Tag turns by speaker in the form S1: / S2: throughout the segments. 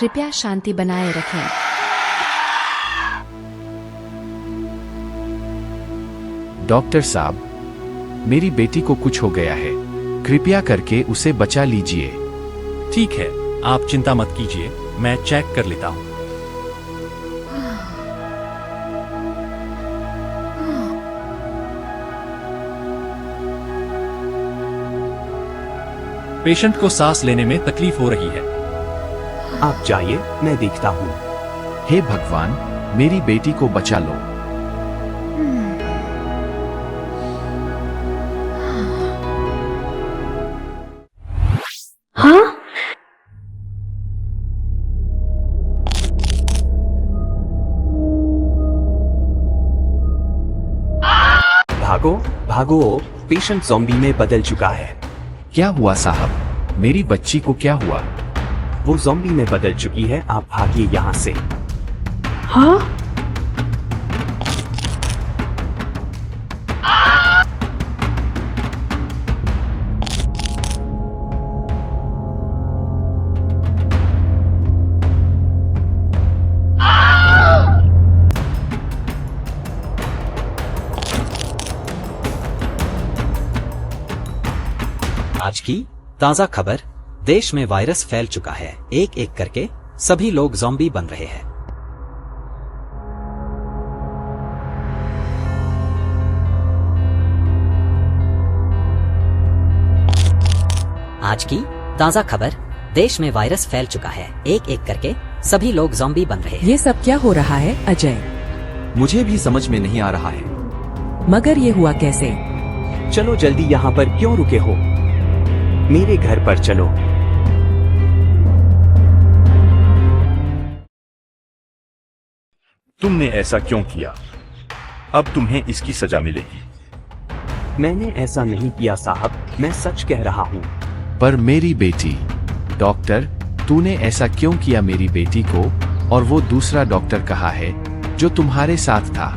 S1: कृपया शांति बनाए रखें।
S2: डॉक्टर साहब, मेरी बेटी को कुछ हो गया है, कृपया करके उसे बचा लीजिए।
S3: ठीक है, आप चिंता मत कीजिए, मैं चेक कर लेता हूँ। पेशेंट को सांस लेने में तकलीफ हो रही है।
S4: आप जाइए, मैं देखता हूँ।
S2: हे भगवान, मेरी बेटी को बचा लो।
S1: हाँ?
S4: भागो भागो, पेशेंट ज़ॉम्बी में बदल चुका है।
S2: क्या हुआ साहब, मेरी बच्ची को क्या हुआ?
S4: वो ज़ॉम्बी में बदल चुकी है, आप भागिए यहाँ से।
S1: हाँ?
S5: आज की ताजा खबर, देश में वायरस फैल चुका है। एक एक करके सभी लोग ज़ॉम्बी बन रहे हैं। आज की ताजा खबर, देश में वायरस फैल चुका है। एक एक करके सभी लोग ज़ॉम्बी बन रहे हैं।
S6: ये सब क्या हो रहा है अजय?
S7: मुझे भी समझ में नहीं आ रहा है।
S6: मगर ये हुआ कैसे?
S4: चलो जल्दी, यहाँ पर क्यों रुके हो? मेरे घर पर चलो।
S8: तुमने ऐसा क्यों किया? अब तुम्हें इसकी सजा मिलेगी।
S4: मैंने ऐसा नहीं किया साहब, मैं सच कह रहा हूँ।
S2: पर मेरी बेटी, डॉक्टर, तूने ऐसा क्यों किया मेरी बेटी को? और वो दूसरा डॉक्टर कहाँ है जो तुम्हारे साथ था?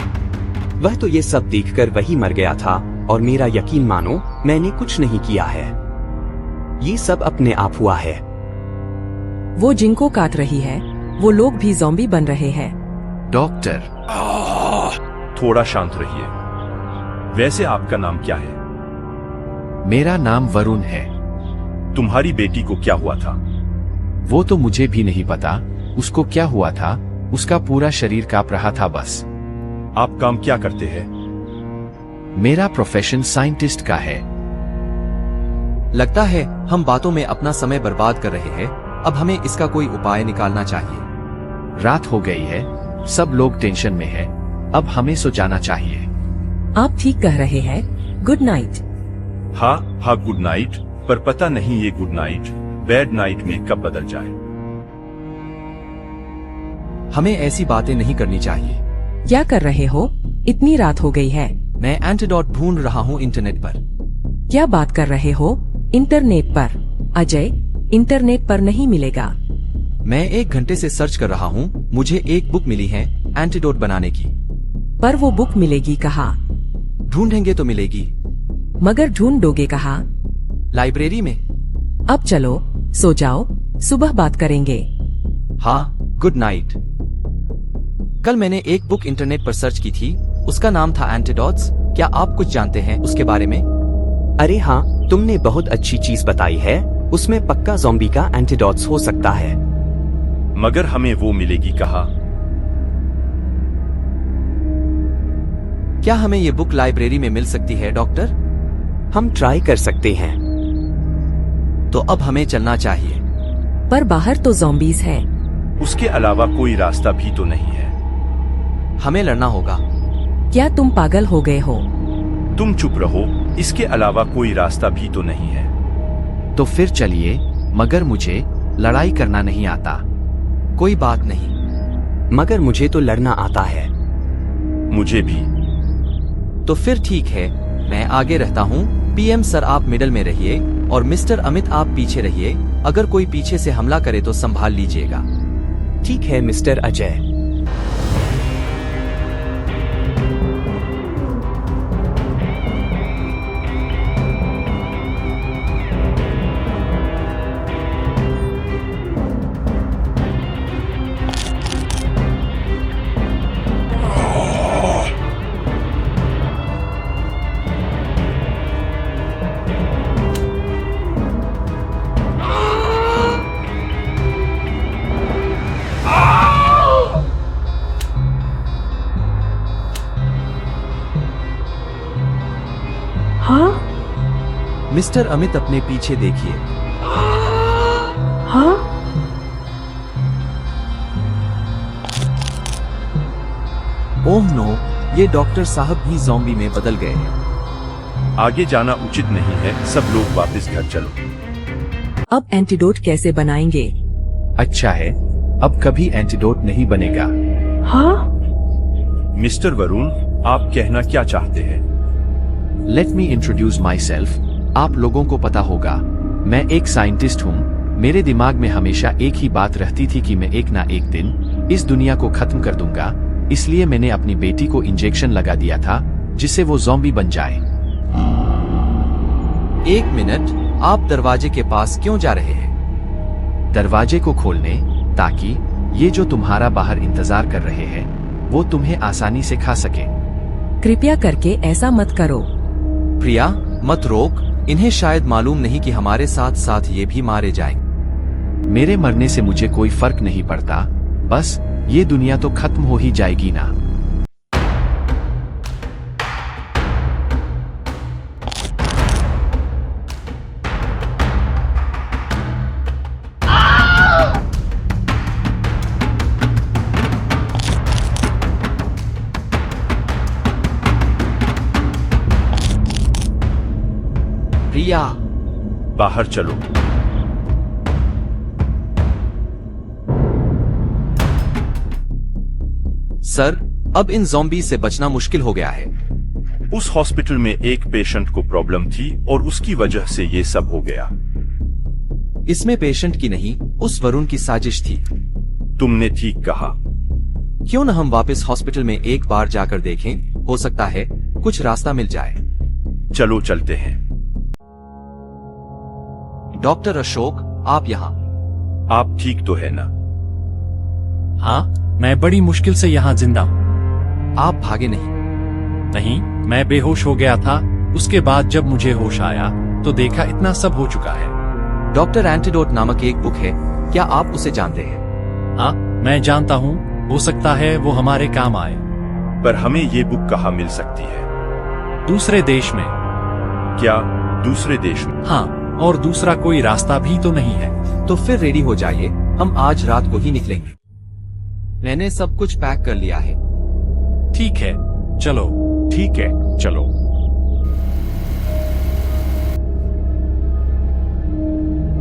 S4: वह तो ये सब देखकर वही मर गया था, और मेरा यकीन मानो, मैंने कुछ नहीं किया है। ये सब अपने आप हुआ है।
S6: वो जिनको काट रही है, वो लोग भी ज़ॉम्बी बन रहे हैं।
S2: डॉक्टर,
S8: थोड़ा शांत रहिए। वैसे आपका नाम क्या है?
S2: मेरा नाम वरुण है।
S8: तुम्हारी बेटी को क्या हुआ था?
S2: वो तो मुझे भी नहीं पता उसको क्या हुआ था, उसका पूरा शरीर कांप रहा था बस।
S8: आप काम क्या करते हैं?
S2: मेरा प्रोफेशन साइंटिस्ट का है।
S7: लगता है हम बातों में अपना समय बर्बाद कर रहे हैं। अब हमें इसका कोई उपाय निकालना चाहिए।
S2: रात हो गई है, सब लोग टेंशन में है, अब हमें सो जाना चाहिए।
S6: आप ठीक कह रहे हैं। Good night.
S8: हाँ हाँ, गुड नाइट। पर पता नहीं ये गुड नाइट बैड नाइट में कब बदल जाए।
S7: हमें ऐसी बातें नहीं करनी चाहिए।
S6: क्या कर रहे हो? इतनी रात हो गई है।
S7: मैं एंटीडोट ढूंढ रहा हूँ इंटरनेट पर।
S6: क्या बात कर रहे हो? इंटरनेट पर? अजय, इंटरनेट पर नहीं मिलेगा।
S7: मैं 1 घंटे से सर्च कर रहा हूँ। मुझे एक बुक मिली है एंटीडोट बनाने की।
S6: पर वो बुक मिलेगी कहाँ?
S7: ढूंढेंगे तो मिलेगी।
S6: मगर ढूंढोगे कहाँ?
S7: लाइब्रेरी में।
S6: अब चलो, सो जाओ, सुबह बात करेंगे।
S7: हाँ, गुड नाइट। कल मैंने एक बुक इंटरनेट पर सर्च की थी, उसका नाम था एंटीडोट्स। क्या आप कुछ जानते हैं उसके बारे में?
S4: अरे हाँ, तुमने बहुत अच्छी चीज बताई है। उसमें पक्का ज़ॉम्बी का एंटीडोट्स हो सकता है।
S8: मगर हमें वो मिलेगी कहाँ?
S7: क्या हमें ये बुक लाइब्रेरी में मिल सकती है डॉक्टर?
S4: हम ट्राई कर सकते हैं।
S7: तो अब हमें चलना चाहिए।
S6: पर बाहर तो ज़ॉम्बीज हैं।
S8: उसके अलावा कोई रास्ता भी तो नहीं है।
S7: हमें लड़ना होगा।
S6: क्या तुम पागल हो गए हो?
S8: तुम चुप रहो, इसके अलावा कोई रास्ता भी तो नहीं है।
S2: तो फिर चलिए, मगर मुझे लड़ाई करना नहीं आता।
S7: कोई बात नहीं।
S4: मगर मुझे तो लड़ना आता है।
S8: मुझे भी।
S7: तो फिर ठीक है, मैं आगे रहता हूँ। पीएम सर आप मिडल में रहिए और मिस्टर अमित आप पीछे रहिए। अगर कोई पीछे से हमला करे तो संभाल लीजिएगा।
S4: ठीक है मिस्टर अजय।
S1: हाँ?
S7: मिस्टर अमित अपने पीछे देखिए।
S1: हाँ?
S7: ओह नो, ये डॉक्टर साहब भी ज़ॉम्बी में बदल गए हैं।
S8: आगे जाना उचित नहीं है, सब लोग वापस घर चलो।
S6: अब एंटीडोट कैसे बनाएंगे?
S2: अच्छा है, अब कभी एंटीडोट नहीं बनेगा।
S1: हाँ?
S8: मिस्टर वरुण, आप कहना क्या चाहते हैं?
S2: Let me introduce my self. आप लोगों को पता होगा, मैं एक साइंटिस्ट हूँ। मेरे दिमाग में हमेशा एक ही बात रहती थी कि मैं एक ना एक दिन इस दुनिया को खत्म कर दूंगा। इसलिए मैंने अपनी बेटी को इंजेक्शन लगा दिया था, जिससे वो ज़ॉम्बी बन जाए।
S7: एक मिनट, आप दरवाजे के पास क्यों जा रहे हैं?
S2: दरवाजे को खोलने, ताकि ये जो तुम्हारा बाहर इंतजार कर रहे हैं वो तुम्हें आसानी से खा सके।
S6: कृपया करके ऐसा मत करो।
S7: प्रिया, मत रोक। इन्हें शायद मालूम नहीं कि हमारे साथ साथ ये भी मारे जाएंगे।
S2: मेरे मरने से मुझे कोई फर्क नहीं पड़ता, बस ये दुनिया तो खत्म हो ही जाएगी ना।
S7: प्रिया,
S8: बाहर चलो।
S7: सर, अब इन ज़ॉम्बी से बचना मुश्किल हो गया है।
S8: उस हॉस्पिटल में एक पेशेंट को प्रॉब्लम थी और उसकी वजह से ये सब हो गया।
S7: इसमें पेशेंट की नहीं, उस वरुण की साजिश थी।
S8: तुमने ठीक कहा।
S7: क्यों न हम वापस हॉस्पिटल में एक बार जाकर देखें, हो सकता है कुछ रास्ता मिल जाए।
S8: चलो चलते हैं।
S7: डॉक्टर अशोक, आप यहाँ।
S8: आप ठीक तो है ना?
S3: हाँ, मैं बड़ी मुश्किल से यहाँ जिंदा हूँ।
S7: आप भागे नहीं?
S3: नहीं, मैं बेहोश हो गया था। उसके बाद जब मुझे होश आया तो देखा इतना सब हो चुका है।
S7: डॉक्टर एंटीडोट नामक एक बुक है, क्या आप उसे जानते हैं?
S3: हाँ, मैं जानता हूँ। हो सकता है वो हमारे काम आए।
S8: पर हमें ये बुक कहाँ मिल सकती है?
S3: दूसरे देश में।
S8: क्या दूसरे देश में?
S3: हाँ, और दूसरा कोई रास्ता भी तो नहीं है।
S7: तो फिर रेडी हो जाइए, हम आज रात को ही निकलेंगे। मैंने सब कुछ पैक कर लिया है।
S3: ठीक है, चलो।
S8: ठीक है, चलो।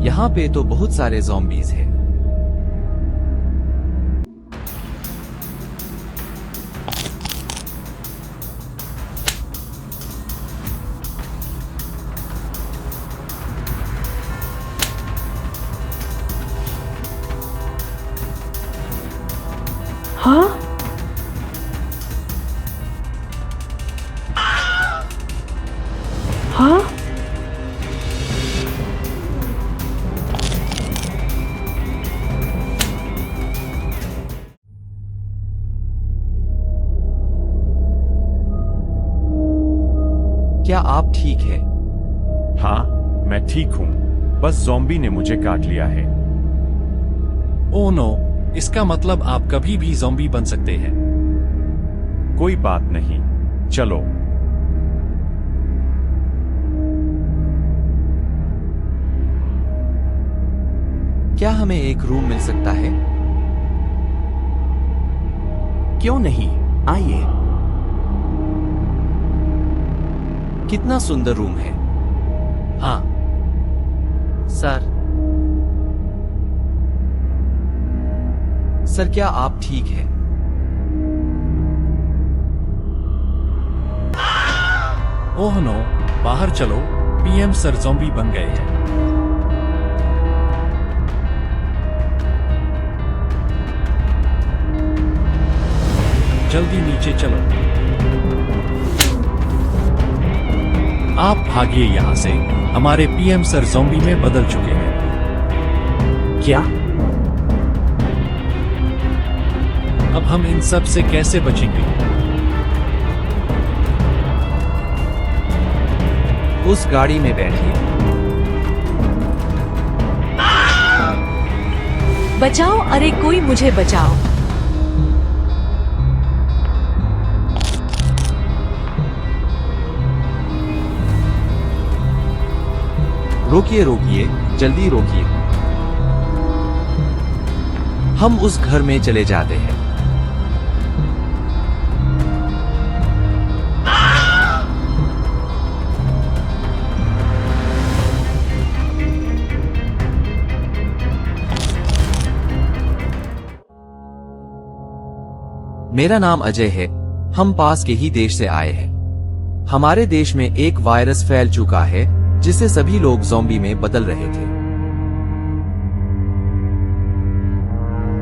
S7: यहाँ पे तो बहुत सारे ज़ॉम्बीज हैं।
S1: हाँ? हाँ?
S7: क्या आप ठीक है?
S8: हाँ, मैं ठीक हूँ। बस ज़ॉम्बी ने मुझे काट लिया है।
S3: ओह नो, इसका मतलब आप कभी भी ज़ॉम्बी बन सकते हैं।
S8: कोई बात नहीं, चलो।
S7: क्या हमें एक रूम मिल सकता है?
S4: क्यों नहीं, आइए।
S7: कितना सुंदर रूम है।
S3: हाँ,
S7: सर, सर क्या आप ठीक हैं?
S3: ओह नो, बाहर चलो। पीएम सर ज़ॉम्बी बन गए हैं। जल्दी नीचे चलो। आप भागिए यहाँ से। हमारे पीएम सर ज़ॉम्बी में बदल चुके हैं।
S4: क्या?
S3: अब हम इन सब से कैसे बचेंगे?
S7: उस गाड़ी में बैठिए।
S6: बचाओ, अरे कोई मुझे बचाओ।
S7: रोकिए रोकिए, जल्दी रोकिए। हम उस घर में चले जाते हैं। मेरा नाम अजय है। हम पास के ही देश से आए हैं। हमारे देश में एक वायरस फैल चुका है जिससे सभी लोग ज़ॉम्बी में बदल रहे थे।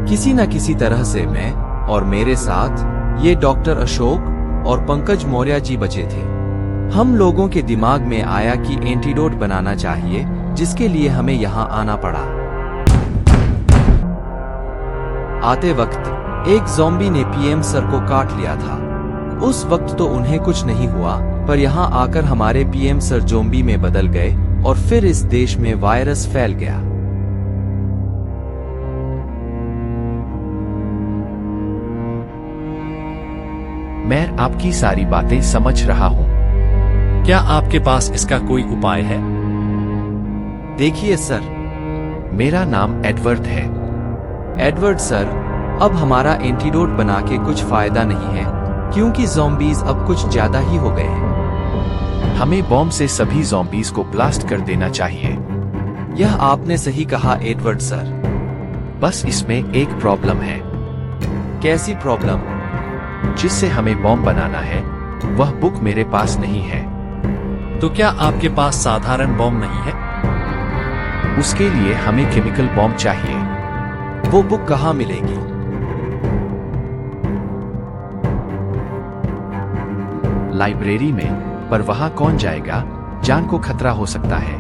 S7: किसी न किसी तरह से मैं और मेरे साथ ये डॉक्टर अशोक और पंकज मौर्य जी बचे थे। हम लोगों के दिमाग में आया कि एंटीडोट बनाना चाहिए, जिसके लिए हमें यहाँ आना पड़ा। आते वक्त एक ज़ॉम्बी ने पीएम सर को काट लिया था। उस वक्त तो उन्हें कुछ नहीं हुआ, पर यहाँ आकर हमारे पीएम सर ज़ॉम्बी में बदल गए और फिर इस देश में वायरस फैल गया।
S2: मैं आपकी सारी बातें समझ रहा हूँ।
S3: क्या आपके पास इसका कोई उपाय है?
S7: देखिए सर,
S2: मेरा नाम एडवर्ड है।
S7: एडवर्ड सर, अब हमारा एंटीडोट बना के कुछ फायदा नहीं है, क्योंकि ज़ॉम्बीज अब कुछ ज्यादा ही हो गए हैं।
S2: हमें बॉम्ब से सभी ज़ॉम्बीज को ब्लास्ट कर देना चाहिए।
S7: यह आपने सही कहा एडवर्ड सर।
S2: बस इसमें एक प्रॉब्लम है।
S7: कैसी प्रॉब्लम?
S2: जिससे हमें बॉम्ब बनाना है, वह बुक मेरे पास नहीं है।
S3: तो क्या आपके पास साधारण बॉम्ब नहीं है?
S2: उसके लिए हमें केमिकल बॉम्ब चाहिए।
S7: वो बुक कहाँ मिलेगी?
S2: लाइब्रेरी में, पर वहां कौन जाएगा? जान को खतरा हो सकता है।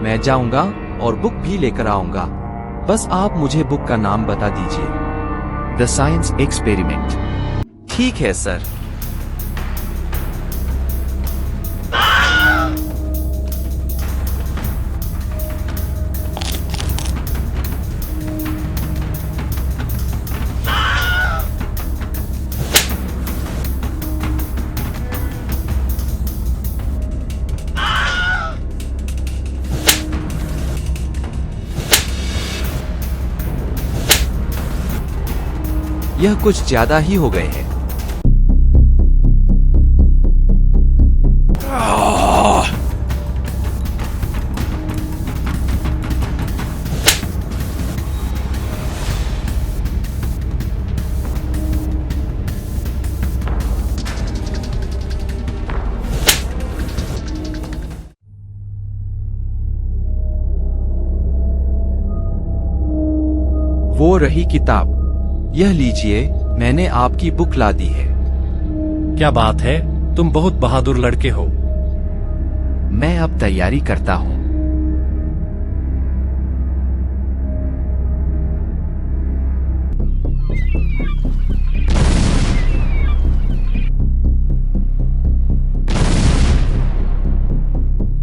S7: मैं जाऊंगा और बुक भी लेकर आऊंगा। बस आप मुझे बुक का नाम बता दीजिए।
S2: The science experiment.
S7: ठीक है सर। यह कुछ ज्यादा ही हो गए हैं। वो रही किताब। यह लीजिए, मैंने आपकी बुक ला दी है।
S3: क्या बात है, तुम बहुत बहादुर लड़के हो।
S2: मैं अब तैयारी करता हूँ।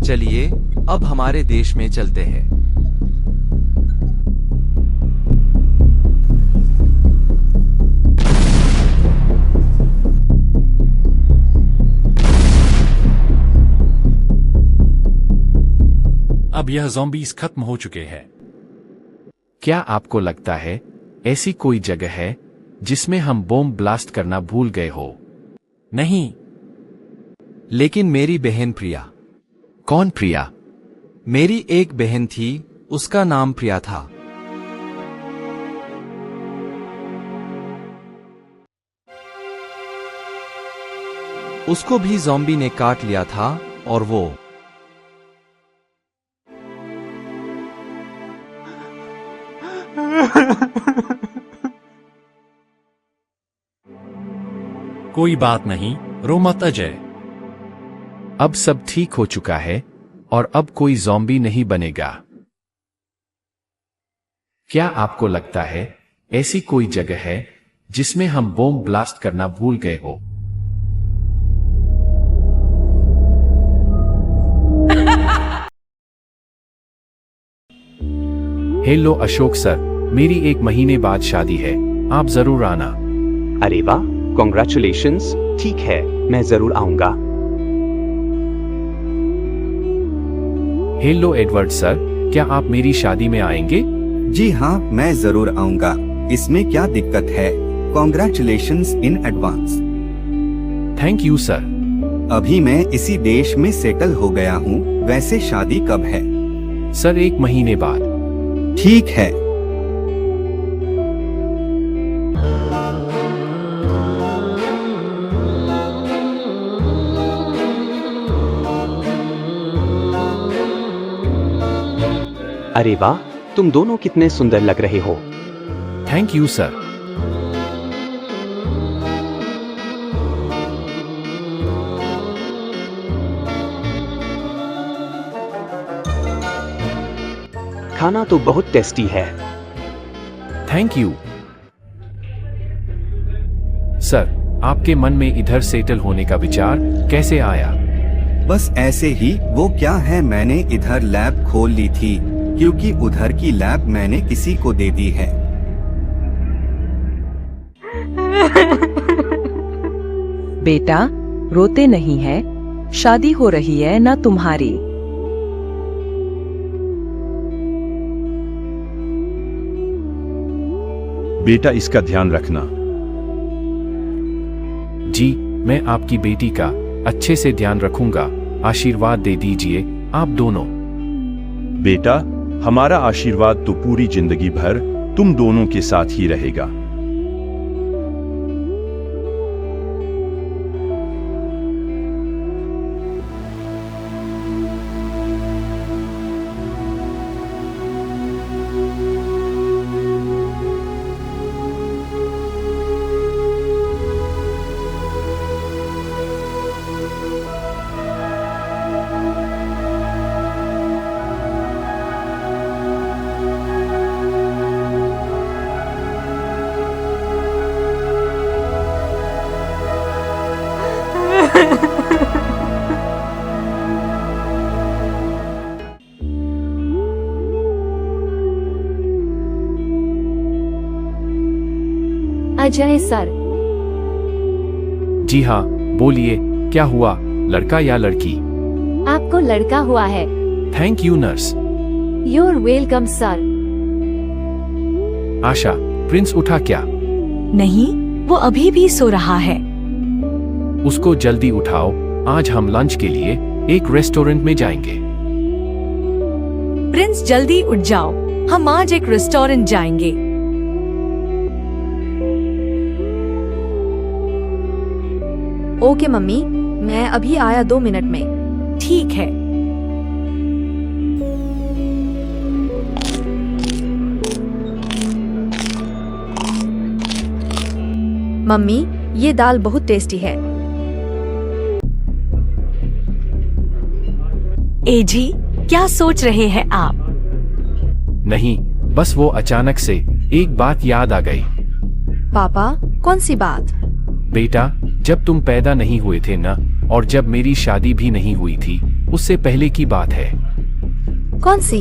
S7: चलिए, अब हमारे देश में चलते हैं।
S3: अब यह ज़ॉम्बीज खत्म हो चुके हैं।
S2: क्या आपको लगता है ऐसी कोई जगह है जिसमें हम बॉम्ब ब्लास्ट करना भूल गए हो?
S3: नहीं।
S7: लेकिन मेरी बहन प्रिया।
S2: कौन प्रिया?
S7: मेरी एक बहन थी, उसका नाम प्रिया था। उसको भी ज़ॉम्बी ने काट लिया था और वो
S3: कोई बात नहीं, रो मत अजय।
S2: अब सब ठीक हो चुका है और अब कोई ज़ॉम्बी नहीं बनेगा। क्या आपको लगता है ऐसी कोई जगह है जिसमें हम बॉम्ब ब्लास्ट करना भूल गए हो? हेलो अशोक सर, मेरी 1 महीने बाद शादी है, आप जरूर आना।
S4: अरे वाह, कॉन्ग्रेचुलेशंस। ठीक है, मैं जरूर आऊंगा।
S2: हेलो एडवर्ड सर, क्या आप मेरी शादी में आएंगे?
S9: जी हाँ, मैं जरूर आऊंगा। इसमें क्या दिक्कत है? Congratulations in advance.
S2: Thank you sir.
S9: अभी मैं इसी देश में सेटल हो गया हूँ। वैसे शादी कब है?
S2: सर 1 महीने बाद।
S9: ठीक है।
S4: अरे वाह, तुम दोनों कितने सुंदर लग रहे हो।
S2: Thank you sir.
S4: खाना तो बहुत टेस्टी है।
S2: Thank you sir. आपके मन में इधर सेटल होने का विचार कैसे आया?
S9: बस ऐसे ही। वो क्या है, मैंने इधर लैब खोल ली थी, क्योंकि उधर की लैब मैंने किसी को दे दी है।
S6: बेटा, रोते नहीं है, शादी हो रही है ना तुम्हारी।
S8: बेटा इसका ध्यान रखना।
S2: जी, मैं आपकी बेटी का अच्छे से ध्यान रखूंगा। आशीर्वाद दे दीजिए आप दोनों।
S8: बेटा, हमारा आशीर्वाद तो पूरी जिंदगी भर तुम दोनों के साथ ही रहेगा।
S1: अजय सर।
S2: जी हाँ, बोलिए, क्या हुआ? लड़का या लड़की?
S1: आपको लड़का हुआ है।
S2: Thank you nurse.
S1: You're welcome sir.
S2: Asha, Prince उठा क्या?
S10: नहीं, वो अभी भी सो रहा है।
S2: उसको जल्दी उठाओ। आज हम लंच के लिए एक रेस्टोरेंट में जाएंगे।
S10: प्रिंस जल्दी उठ जाओ, हम आज एक रेस्टोरेंट जाएंगे।
S1: ओके मम्मी, मैं अभी आया 2 मिनट में।
S10: ठीक है।
S1: मम्मी, ये दाल बहुत टेस्टी है।
S10: एजी, क्या सोच रहे हैं आप?
S2: नहीं, बस वो अचानक से एक बात याद आ गई।
S1: पापा, कौन सी बात?
S2: बेटा, जब तुम पैदा नहीं हुए थे ना, और जब मेरी शादी भी नहीं हुई थी, उससे पहले की बात है।
S1: कौन सी?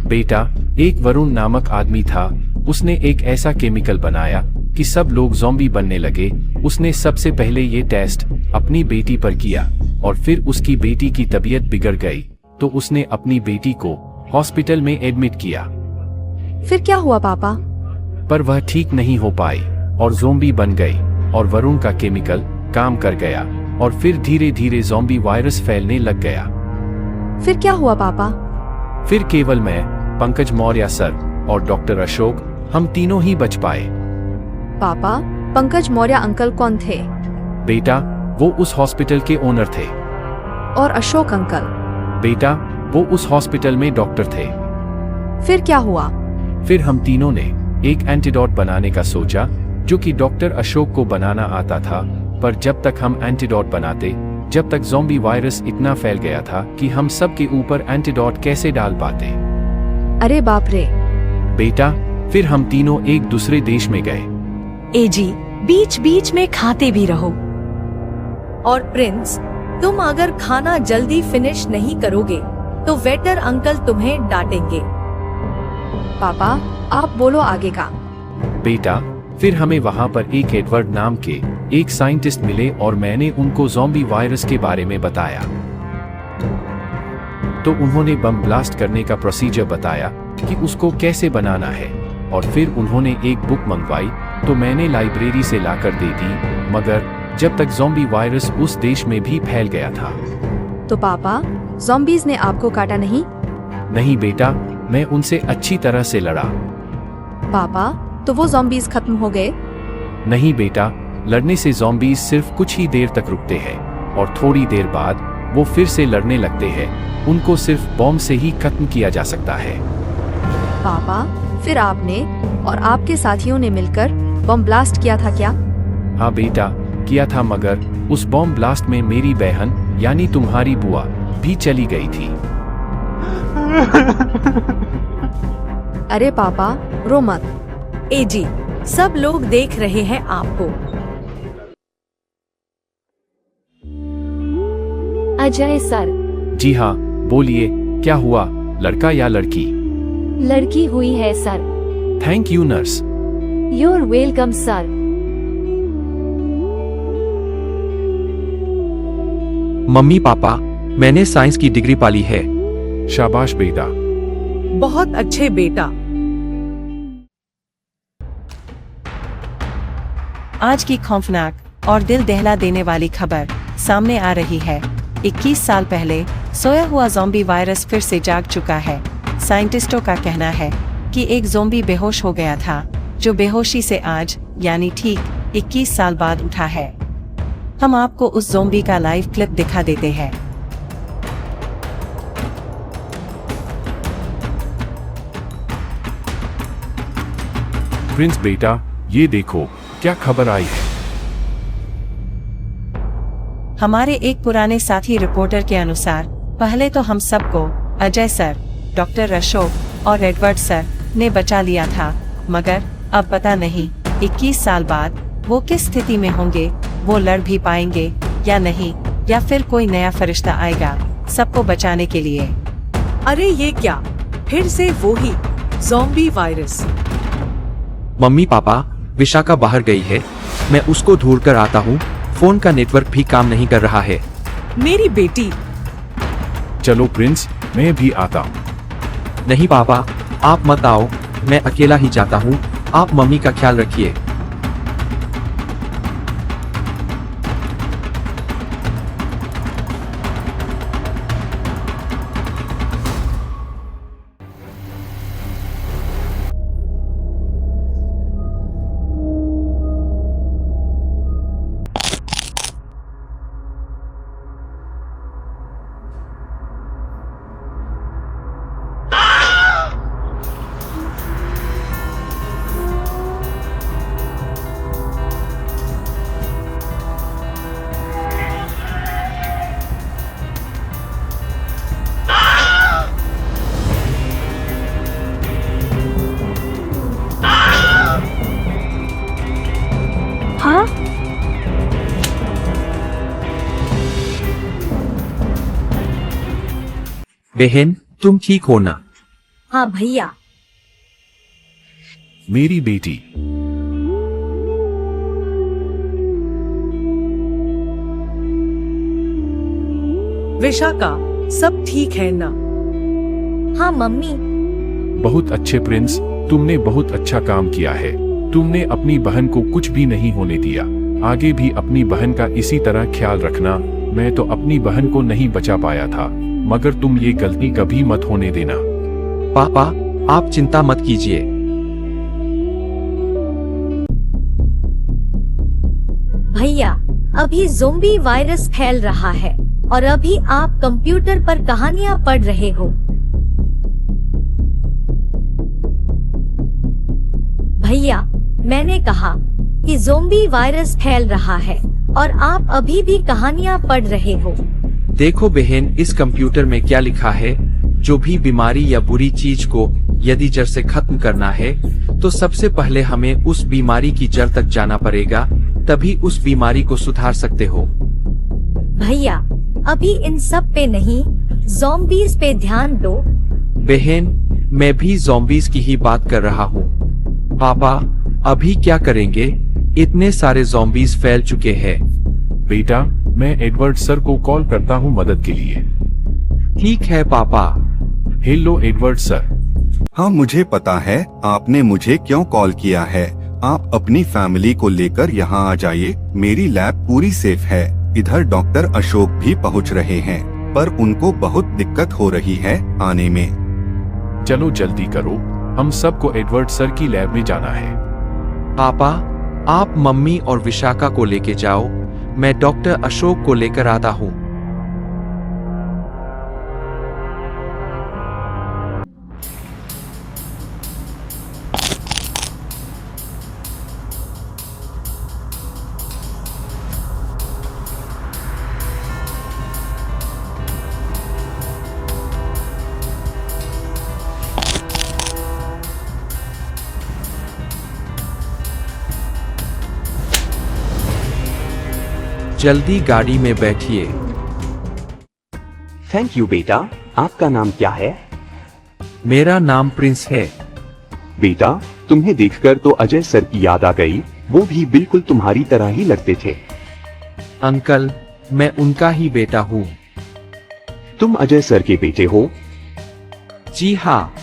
S2: बेटा, एक वरुण नामक आदमी था। उसने एक ऐसा केमिकल बनाया कि सब लोग ज़ॉम्बी बनने लगे। उसने सबसे पहले ये टेस्ट अपनी बेटी पर किया, और फिर उसकी बेटी की तबीयत बिगड़ गई, तो उसने अपनी बेटी को हॉस्पिटल में एडमिट किया।
S1: फिर क्या हुआ पापा?
S2: पर वह ठीक नहीं हो पाई और ज़ॉम्बी बन गई, और वरुण का केमिकल काम कर गया, और फिर धीरे धीरे ज़ॉम्बी वायरस फैलने लग गया।
S1: फिर क्या हुआ पापा?
S2: फिर केवल मैं, पंकज मौर्य सर और डॉक्टर अशोक, हम तीनों ही बच पाए।
S1: पापा, पंकज मौर्य अंकल कौन थे?
S2: बेटा, वो उस हॉस्पिटल के ओनर थे।
S1: और अशोक अंकल?
S2: बेटा, वो उस हॉस्पिटल में डॉक्टर थे।
S1: फिर क्या हुआ?
S2: फिर हम तीनों ने एक एंटीडोट बनाने का सोचा, जो कि डॉक्टर अशोक को बनाना आता था। पर जब तक हम एंटीडोट बनाते, जब तक ज़ॉम्बी वायरस इतना फैल गया था कि हम सब के ऊपर एंटीडोट कैसे डाल पाते।
S1: अरे बाप रे।
S2: बेटा, फिर हम तीनों एक दूसरे देश में गए।
S10: एजी, बीच बीच में खाते भी रहो। और प्रिंस, तुम अगर खाना जल्दी फिनिश नहीं करोगे तो वेटर अंकल तुम्हें डांटेंगे।
S1: पापा, आप बोलो आगे का।
S2: बेटा, फिर हमें वहां पर एक एडवर्ड नाम के एक साइंटिस्ट मिले, और मैंने उनको ज़ॉम्बी वायरस के बारे में बताया। तो उन्होंने बम ब्लास्ट करने का प्रोसीजर बताया कि उसको कैसे बनाना है, और फिर उन्होंने एक बुक मंगवाई तो मैंने लाइब्रेरी से लाकर दे दी, मगर जब तक ज़ॉम्बी वायरस उस देश में भी फैल गया था।
S1: तो पापा, ज़ॉम्बीज ने आपको काटा नहीं?
S2: नहीं बेटा, मैं उनसे अच्छी तरह से लड़ा।
S1: पापा, तो वो ज़ॉम्बीज खत्म हो गए?
S2: नहीं बेटा, लड़ने से ज़ॉम्बीज सिर्फ कुछ ही देर तक रुकते हैं और थोड़ी देर बाद वो फिर से लड़ने लगते हैं। उनको सिर्फ बॉम्ब से ही खत्म किया जा सकता है।
S1: पापा, फिर आपने और आपके साथियों ने मिलकर बम ब्लास्ट किया था क्या?
S2: हाँ बेटा, किया था, मगर उस बॉम्ब ब्लास्ट में मेरी बहन यानी तुम्हारी बुआ भी चली गई थी।
S1: अरे पापा, रो मत।
S10: ए जी, सब लोग देख रहे हैं आपको।
S11: अजय सर।
S2: जी हाँ, बोलिए, क्या हुआ, लड़का या लड़की?
S11: लड़की हुई है sir.
S2: Thank you nurse.
S11: You're welcome sir.
S7: Mummy papa, मैंने साइंस की डिग्री पाली है।
S2: शाबाश बेटा।
S10: बहुत अच्छे बेटा।
S12: आज की खौफनाक और दिल दहला देने वाली खबर सामने आ रही है। 21 साल पहले सोया हुआ ज़ॉम्बी वायरस फिर से जाग चुका है। साइंटिस्टों का कहना है कि एक ज़ॉम्बी बेहोश हो गया था, जो बेहोशी से आज यानी ठीक 21 साल बाद उठा है। हम आपको उस ज़ॉम्बी का लाइव क्लिप दिखा देते हैं।
S2: प्रिंस बेटा, ये देखो क्या खबर आई है।
S12: हमारे एक पुराने साथी रिपोर्टर के अनुसार पहले तो हम सबको अजय सर, डॉक्टर अशोक और एडवर्ड सर ने बचा लिया था, मगर अब पता नहीं 21 साल बाद वो किस स्थिति में होंगे, वो लड़ भी पाएंगे या नहीं, या फिर कोई नया फरिश्ता आएगा सबको बचाने के लिए।
S10: अरे ये क्या, फिर से वो ही zombie virus.
S7: Mummy papa, Vishakha बाहर गई है, मैं उसको ढूंढ कर आता हूँ। फोन का नेटवर्क भी काम नहीं कर रहा है।
S10: मेरी बेटी।
S2: चलो प्रिंस, मैं भी आता हूँ।
S7: नहीं पापा, आप मत आओ, मैं अकेला ही जाता हूँ। आप मम्मी का ख्याल रखिए।
S11: हाँ?
S7: बहन, तुम ठीक हो ना?
S10: हाँ भैया।
S2: मेरी बेटी।
S10: विशाखा, सब ठीक है ना? हाँ मम्मी।
S2: बहुत अच्छे प्रिंस, तुमने बहुत अच्छा काम किया है। तुमने अपनी बहन को कुछ भी नहीं होने दिया। आगे भी अपनी बहन का इसी तरह ख्याल रखना। मैं तो अपनी बहन को नहीं बचा पाया था, मगर तुम ये गलती कभी मत होने देना।
S7: पापा, आप चिंता मत कीजिए।
S11: भैया, अभी ज़ॉम्बी वायरस फैल रहा है और अभी आप कंप्यूटर पर कहानियां पढ़ रहे हो। भैया, मैंने कहा कि ज़ॉम्बी वायरस फैल रहा है और आप अभी भी कहानियां पढ़ रहे हो।
S7: देखो बहन, इस कंप्यूटर में क्या लिखा है। जो भी बीमारी या बुरी चीज को यदि जड़ से खत्म करना है, तो सबसे पहले हमें उस बीमारी की जड़ तक जाना पड़ेगा, तभी उस बीमारी को सुधार सकते हो।
S11: भैया, अभी इन सब पे नहीं, ज़ॉम्बीज पे ध्यान दो।
S7: बहन, मैं भी ज़ॉम्बीज की ही बात कर रहा हूँ। पापा, अभी क्या करेंगे? इतने सारे ज़ॉम्बीज फैल चुके हैं।
S2: बेटा, मैं एडवर्ड सर को कॉल करता हूँ मदद के लिए।
S7: ठीक है पापा।
S3: Hello Edward sir.
S9: हाँ मुझे पता है आपने मुझे क्यों कॉल किया है। आप अपनी फैमिली को लेकर यहाँ आ जाइए। मेरी लैब पूरी सेफ है। इधर डॉक्टर अशोक भी पहुँच रहे हैं, पर उनको बहुत दिक्कत हो रही है आने में।
S3: चलो जल्दी करो, हम सबको एडवर्ड सर की लैब में जाना है।
S7: पापा, आप मम्मी और विशाखा को लेके जाओ, मैं डॉक्टर अशोक को लेकर आता हूँ। जल्दी गाड़ी में बैठिए।
S4: थैंक यू बेटा। आपका नाम क्या है?
S7: मेरा नाम प्रिंस है।
S8: बेटा, तुम्हें देखकर तो अजय सर की याद आ गई। वो भी बिल्कुल तुम्हारी तरह ही लगते थे।
S7: अंकल, मैं उनका ही बेटा हूँ।
S8: तुम अजय सर के बेटे हो?
S7: जी हाँ।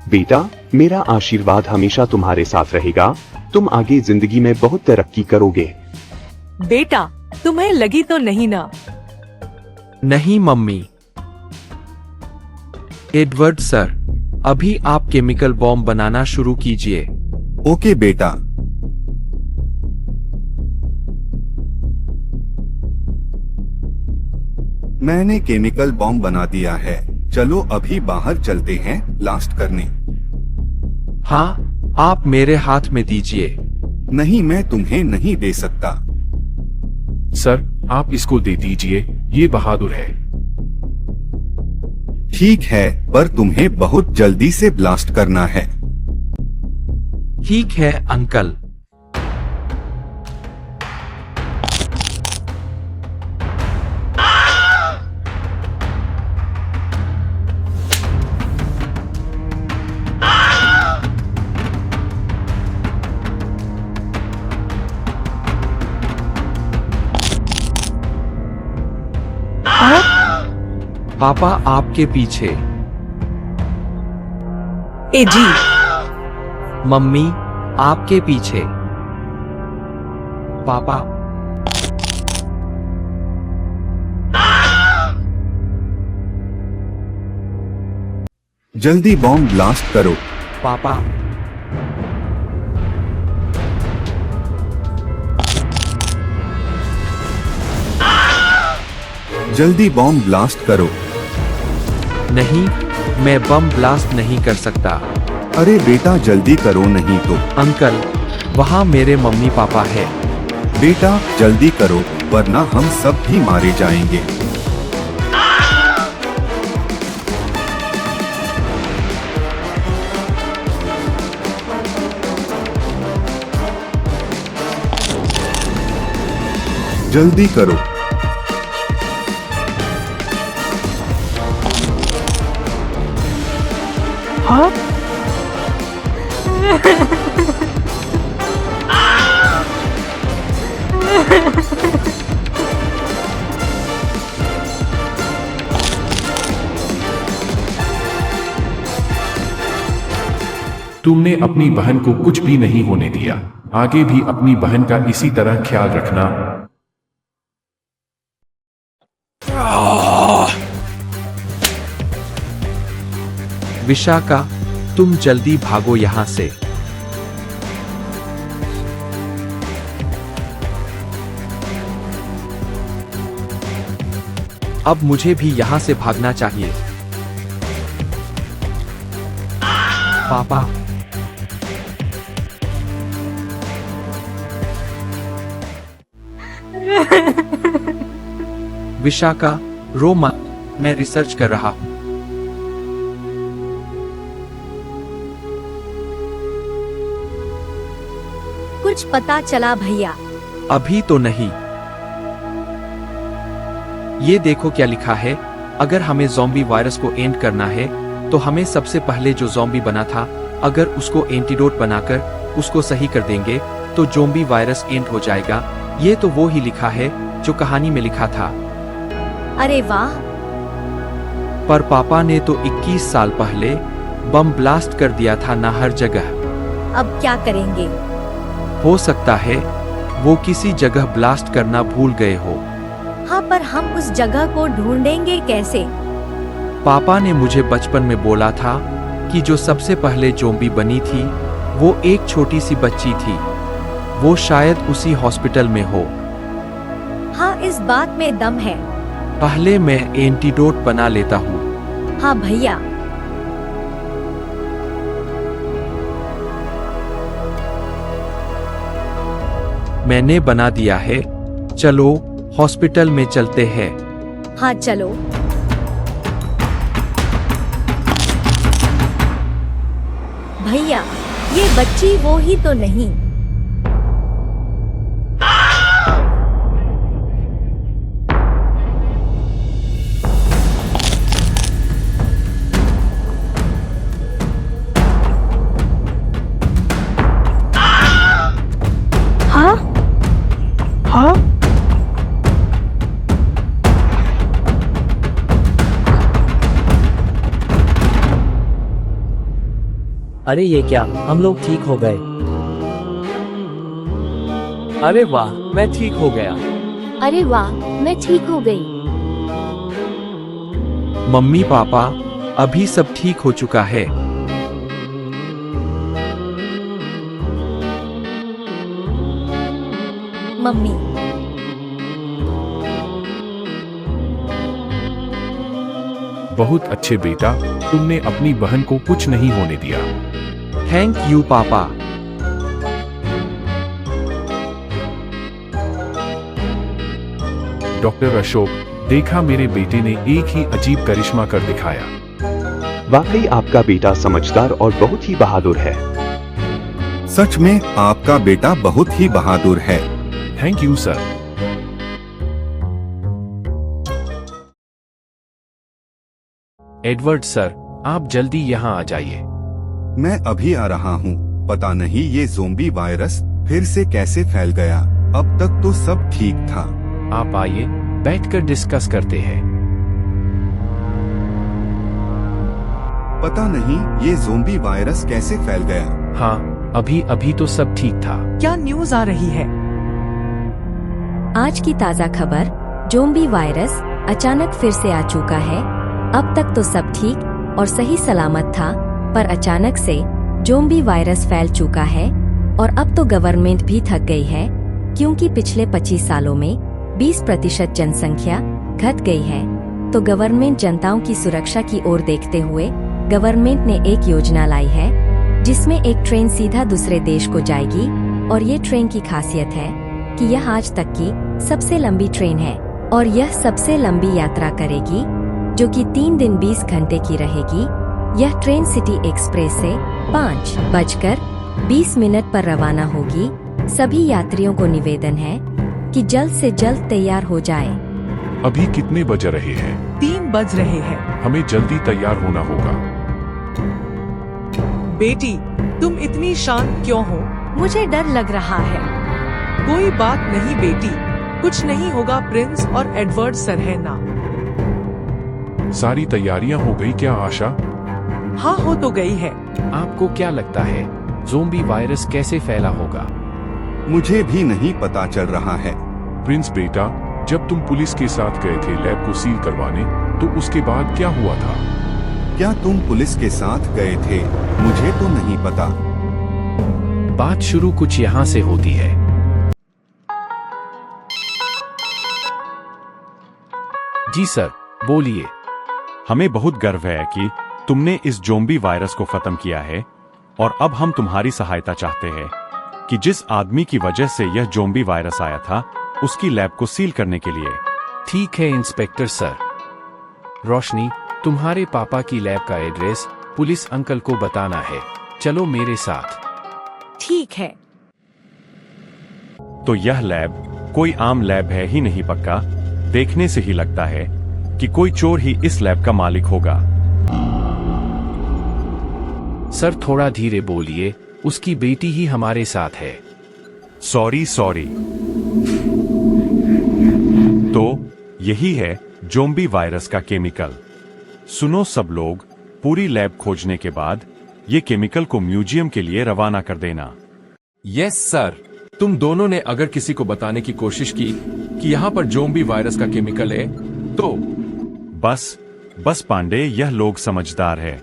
S8: बेटा, मेरा आशीर्वाद हमेशा तुम्हारे साथ रहेगा। तुम आगे जिंदगी में बहुत तरक्की करोगे।
S10: बेटा, तुम्हें लगी तो नहीं ना?
S7: नहीं मम्मी। एडवर्ड सर, अभी आप केमिकल बॉम्ब बनाना शुरू कीजिए।
S9: ओके बेटा। मैंने केमिकल बॉम्ब बना दिया है। चलो अभी बाहर चलते हैं ब्लास्ट करने।
S7: हाँ, आप मेरे हाथ में दीजिए।
S9: नहीं, मैं तुम्हें नहीं दे सकता।
S3: सर, आप इसको दे दीजिए, ये बहादुर है।
S9: ठीक है, पर तुम्हें बहुत जल्दी से ब्लास्ट करना है।
S7: ठीक है अंकल। पापा आपके पीछे।
S10: ए जी।
S7: मम्मी आपके पीछे। पापा।
S9: जल्दी बॉम्ब ब्लास्ट करो।
S7: पापा।
S9: जल्दी बॉम्ब ब्लास्ट करो।
S7: नहीं, मैं बम ब्लास्ट नहीं कर सकता।
S9: अरे बेटा जल्दी करो, नहीं तो।
S7: अंकल, वहाँ मेरे मम्मी पापा है।
S9: बेटा जल्दी करो, वरना हम सब भी मारे जाएंगे। जल्दी करो।
S10: हाँ?
S3: तुमने अपनी बहन को कुछ भी नहीं होने दिया। आगे भी अपनी बहन का इसी तरह ख्याल रखना।
S7: विशाखा, तुम जल्दी भागो यहाँ से। अब मुझे भी यहाँ से भागना चाहिए। पापा। विशाखा, रो मत, मैं रिसर्च कर रहा हूँ।
S11: कुछ पता चला भैया?
S7: अभी तो नहीं। ये देखो क्या लिखा है। अगर हमें ज़ॉम्बी वायरस को एंड करना है, तो हमें सबसे पहले जो ज़ॉम्बी बना था, अगर उसको एंटीडोट बनाकर उसको सही कर देंगे, तो ज़ॉम्बी वायरस एंड हो जाएगा। ये तो वो ही लिखा है जो कहानी में लिखा था।
S11: अरे वाह,
S7: पर पापा ने तो 21 साल पहले बम ब्लास्ट कर दिया था ना हर जगह।
S11: अब क्या करेंगे?
S7: हो सकता है वो किसी जगह ब्लास्ट करना भूल गए हो।
S11: हाँ, पर हम उस जगह को ढूंढेंगे कैसे?
S7: पापा ने मुझे बचपन में बोला था कि जो सबसे पहले ज़ॉम्बी बनी थी वो एक छोटी सी बच्ची थी। वो शायद उसी हॉस्पिटल में हो।
S11: हाँ, इस बात में दम है।
S7: पहले मैं एंटीडोट बना लेता हूँ।
S11: हाँ भैया।
S7: मैंने बना दिया है। चलो हॉस्पिटल में चलते हैं।
S11: हाँ चलो। भैया, ये बच्ची वो ही तो नहीं?
S12: हाँ हाँ
S13: अरे ये क्या, हम लोग ठीक हो गए।
S14: अरे वाह, मैं ठीक हो गया।
S15: अरे वाह, मैं ठीक हो गई।
S7: मम्मी पापा, अभी सब ठीक हो चुका है।
S11: मम्मी,
S8: बहुत अच्छे बेटा, तुमने अपनी बहन को कुछ नहीं होने दिया।
S7: थैंक यू पापा।
S8: डॉक्टर अशोक, देखा मेरे बेटे ने एक ही अजीब करिश्मा कर दिखाया।
S4: वाकई आपका बेटा समझदार और बहुत ही बहादुर है।
S9: सच में आपका बेटा बहुत ही बहादुर है।
S8: Thank you sir.
S2: Edward sir, आप जल्दी यहाँ आ जाइए।
S9: मैं अभी आ रहा हूँ। पता नहीं ये ज़ोंबी वायरस फिर से कैसे फैल गया। अब तक तो सब ठीक था।
S2: आप आइए, बैठकर डिस्कस करते हैं।
S9: पता नहीं ये ज़ोंबी वायरस कैसे फैल गया।
S2: हाँ, अभी तो सब ठीक था।
S6: क्या न्यूज़ आ रही है?
S15: आज की ताज़ा खबर, ज़ोंबी वायरस अचानक फिर से आ चुका है। अब तक तो सब ठीक और सही सलामत था, पर अचानक से ज़ोंबी वायरस फैल चुका है और अब तो गवर्नमेंट भी थक गई है, क्योंकि पिछले 25 सालों में 20% जनसंख्या घट गई है। तो गवर्नमेंट जनताओं की सुरक्षा की ओर देखते हुए गवर्नमेंट ने एक योजना लाई है, जिसमें एक ट्रेन सीधा दूसरे देश को जाएगी। और ये ट्रेन की खासियत है कि यह आज तक की सबसे लंबी ट्रेन है और यह सबसे लंबी यात्रा करेगी, जो कि 3 दिन 20 घंटे की रहेगी। यह ट्रेन सिटी एक्सप्रेस से 5:20 पर रवाना होगी। सभी यात्रियों को निवेदन है कि जल्द से जल्द तैयार हो जाए।
S8: अभी कितने बज रहे हैं?
S6: 3 बज रहे हैं।
S8: हमें जल्दी तैयार होना होगा।
S6: बेटी, तुम इतनी शांत क्यों हो?
S10: मुझे डर लग रहा है।
S6: कोई बात नहीं बेटी, कुछ नहीं होगा। प्रिंस और एडवर्ड सर है ना।
S8: सारी तैयारियां हो गई क्या आशा?
S6: हाँ, हो तो गई है।
S2: आपको क्या लगता है ज़ोंबी वायरस कैसे फैला होगा?
S9: मुझे भी नहीं पता चल रहा है।
S8: प्रिंस बेटा, जब तुम पुलिस के साथ गए थे लैब को सील करवाने, तो उसके बाद क्या हुआ था?
S9: क्या तुम पुलिस के साथ गए थे? मुझे तो नहीं पता।
S2: बात शुरू कुछ यहाँ से होती है। जी सर, बोलिए।
S16: हमें बहुत गर्व है कि तुमने इस ज़ोंबी वायरस को खत्म किया है, और अब हम तुम्हारी सहायता चाहते हैं कि जिस आदमी की वजह से यह ज़ोंबी वायरस आया था, उसकी लैब को सील करने के लिए।
S2: ठीक है इंस्पेक्टर सर। रोशनी, तुम्हारे पापा की लैब का एड्रेस पुलिस अंकल को बताना है। चलो मेरे साथ।
S10: ठीक है।
S16: तो यह लैब कोई आम लैब है ही नहीं पक्का। देखने से ही लगता है कि कोई चोर ही इस लैब का मालिक होगा।
S2: सर थोड़ा धीरे बोलिए, उसकी बेटी ही हमारे साथ है।
S16: सॉरी। तो यही है ज़ोंबी वायरस का केमिकल। सुनो सब लोग, पूरी लैब खोजने के बाद ये केमिकल को म्यूजियम के लिए रवाना कर देना।
S17: Yes sir. तुम दोनों ने अगर किसी को बताने की कोशिश की कि यहाँ पर ज़ोंबी वायरस का केमिकल है तो
S16: बस पांडे, यह लोग समझदार है।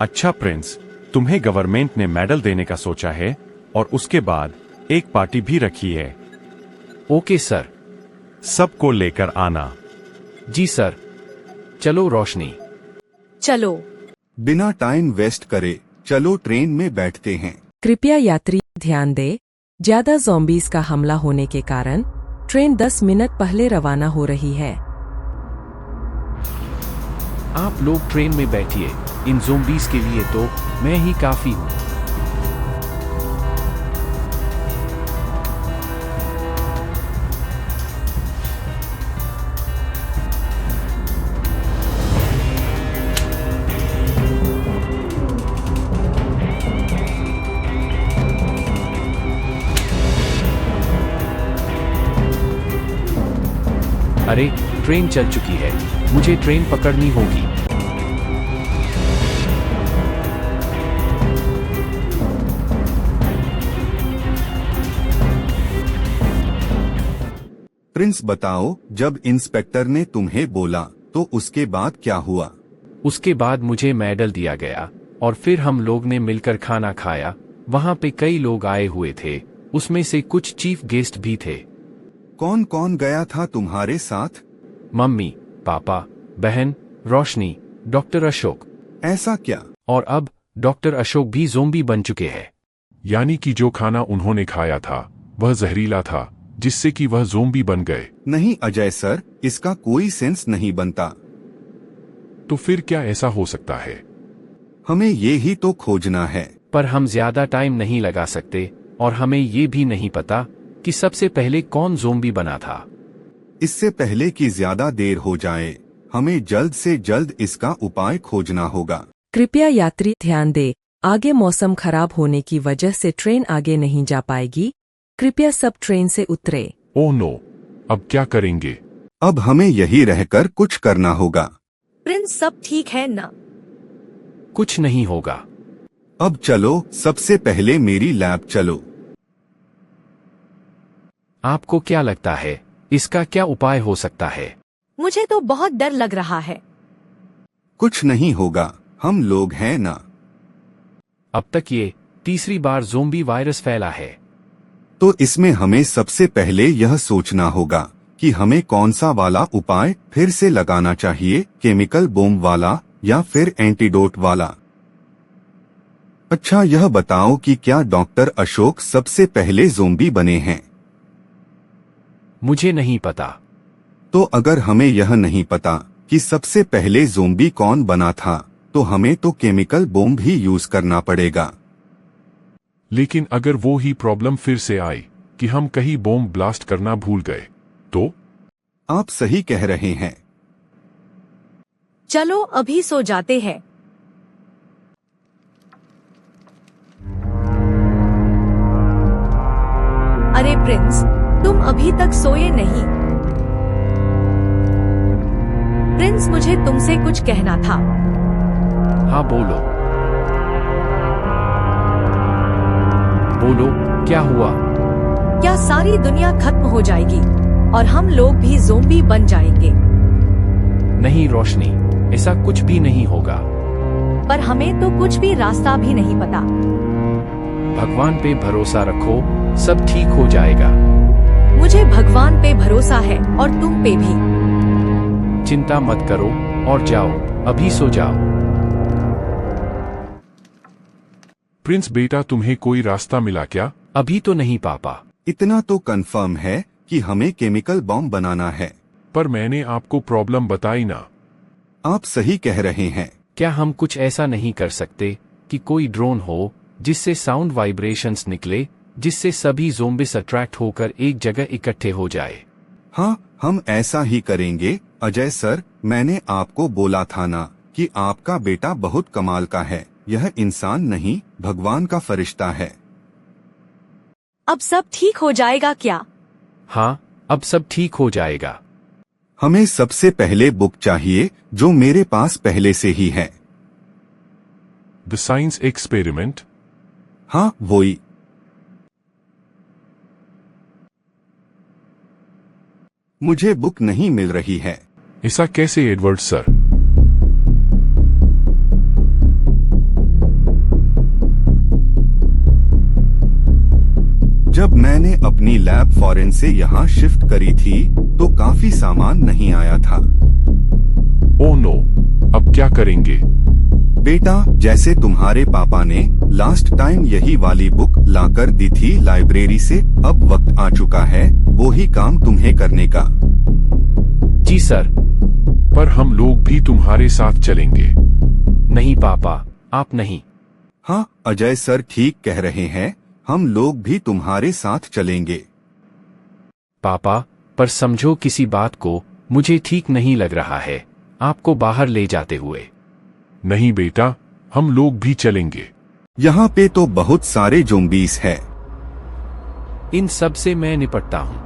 S16: अच्छा प्रिंस, तुम्हें गवर्नमेंट ने मेडल देने का सोचा है और उसके बाद एक पार्टी भी रखी है।
S2: Okay sir.
S16: सबको लेकर आना।
S2: जी सर। चलो रोशनी।
S10: चलो।
S9: बिना टाइम वेस्ट करे चलो ट्रेन में बैठते हैं।
S6: कृपया यात्री ध्यान दें, ज्यादा ज़ॉम्बीज का हमला होने के कारण ट्रेन 10 मिनट पहले रवाना हो रही है।
S2: आप लोग ट्रेन में बैठिए, इन ज़ोंबीज के लिए तो मैं ही काफी हूँ। अरे, ट्रेन चल चुकी है, मुझे ट्रेन पकड़नी होगी।
S9: प्रिंस बताओ, जब इंस्पेक्टर ने तुम्हें बोला तो उसके बाद क्या हुआ?
S2: उसके बाद मुझे मेडल दिया गया और फिर हम लोग ने मिलकर खाना खाया। वहाँ पे कई लोग आए हुए थे, उसमें से कुछ चीफ गेस्ट भी थे।
S9: कौन कौन गया था तुम्हारे साथ?
S2: मम्मी, पापा, बहन, रोशनी, डॉक्टर अशोक।
S9: ऐसा क्या?
S2: और अब डॉक्टर अशोक भी ज़ोंबी बन चुके हैं।
S18: यानी कि जो खाना उन्होंने खाया था वह जहरीला था, जिससे कि वह ज़ोंबी बन गए।
S9: नहीं अजय सर, इसका कोई सेंस नहीं बनता।
S18: तो फिर क्या ऐसा हो सकता है?
S9: हमें ये ही तो खोजना है।
S2: पर हम ज्यादा टाइम नहीं लगा सकते और हमें ये भी नहीं पता कि सबसे पहले कौन ज़ोंबी बना था।
S9: इससे पहले कि ज्यादा देर हो जाए, हमें जल्द से जल्द इसका उपाय खोजना होगा।
S6: कृपया यात्री ध्यान दें, आगे मौसम खराब होने की वजह से ट्रेन आगे नहीं जा पाएगी। कृपया सब ट्रेन से उतरे।
S18: ओह नो, अब क्या करेंगे?
S9: अब हमें यही रहकर कुछ करना होगा।
S10: प्रिंस, सब ठीक है ना?
S2: कुछ नहीं होगा।
S9: अब चलो, सबसे पहले मेरी लैब चलो।
S2: आपको क्या लगता है, इसका क्या उपाय हो सकता है?
S10: मुझे तो बहुत डर लग रहा है।
S9: कुछ नहीं होगा, हम लोग हैं ना।
S2: अब तक ये तीसरी बार ज़ोंबी वायरस फैला है।
S9: तो इसमें हमें सबसे पहले यह सोचना होगा कि हमें कौन सा वाला उपाय फिर से लगाना चाहिए, केमिकल बम वाला या फिर एंटीडोट वाला। अच्छा, यह बताओ कि क्या डॉक्टर अशोक सबसे पहले ज़ोंबी बने हैं?
S2: मुझे नहीं पता।
S9: तो अगर हमें यह नहीं पता कि सबसे पहले ज़ोंबी कौन बना था, तो हमें तो केमिकल बम भी यूज करना पड़ेगा।
S18: लेकिन अगर वो ही प्रॉब्लम फिर से आई कि हम कहीं बम ब्लास्ट करना भूल गए तो?
S9: आप सही कह रहे हैं।
S10: चलो अभी सो जाते हैं। अरे प्रिंस, तुम अभी तक सोए नहीं। प्रिंस, मुझे तुमसे कुछ कहना था।
S2: हाँ बोलो। बोलो, क्या हुआ?
S10: क्या सारी दुनिया खत्म हो जाएगी और हम लोग भी ज़ोंबी बन जाएंगे?
S2: नहीं रोशनी, ऐसा कुछ भी नहीं होगा।
S10: पर हमें तो कुछ भी रास्ता भी नहीं पता।
S2: भगवान पे भरोसा रखो, सब ठीक हो जाएगा।
S10: मुझे भगवान पे भरोसा है और तुम पे भी।
S2: चिंता मत करो और जाओ, अभी सो जाओ।
S18: प्रिंस बेटा, तुम्हें कोई रास्ता मिला क्या?
S2: अभी तो नहीं पापा।
S9: इतना तो कंफर्म है कि हमें केमिकल बम बनाना है।
S18: पर मैंने आपको प्रॉब्लम बताई ना।
S9: आप सही कह रहे हैं।
S2: क्या हम कुछ ऐसा नहीं कर सकते कि कोई ड्रोन हो जिससे साउंड वाइब्रेशंस निकले, जिससे सभी ज़ोंबीज अट्रैक्ट होकर एक जगह इकट्ठे हो जाए?
S9: हाँ, हम ऐसा ही करेंगे। अजय सर, मैंने आपको बोला था ना कि आपका बेटा बहुत कमाल का है। यह इंसान नहीं, भगवान का फरिश्ता है।
S10: अब सब ठीक हो जाएगा क्या?
S2: हाँ, अब सब ठीक हो जाएगा।
S9: हमें सबसे पहले बुक चाहिए जो मेरे पास पहले से ही है।
S18: The science experiment?
S9: हाँ वही। मुझे बुक नहीं मिल रही है।
S18: ऐसा कैसे एडवर्ड सर?
S9: जब मैंने अपनी लैब फॉरेन से यहाँ शिफ्ट करी थी तो काफी सामान नहीं आया था।
S18: ओह नो, अब क्या करेंगे?
S9: बेटा, जैसे तुम्हारे पापा ने लास्ट टाइम यही वाली बुक लाकर दी थी लाइब्रेरी से, अब वक्त आ चुका है वो ही काम तुम्हें करने का।
S2: जी सर।
S18: पर हम लोग भी तुम्हारे साथ चलेंगे।
S2: नहीं पापा, आप नहीं।
S9: हाँ अजय सर ठीक कह रहे हैं, हम लोग भी तुम्हारे साथ चलेंगे।
S2: पापा, पर समझो किसी बात को मुझे ठीक नहीं लग रहा है आपको बाहर ले जाते हुए।
S18: नहीं बेटा, हम लोग भी चलेंगे।
S9: यहाँ पे तो बहुत सारे ज़ॉम्बीज़ हैं।
S2: इन सब से मैं निपटता हूँ।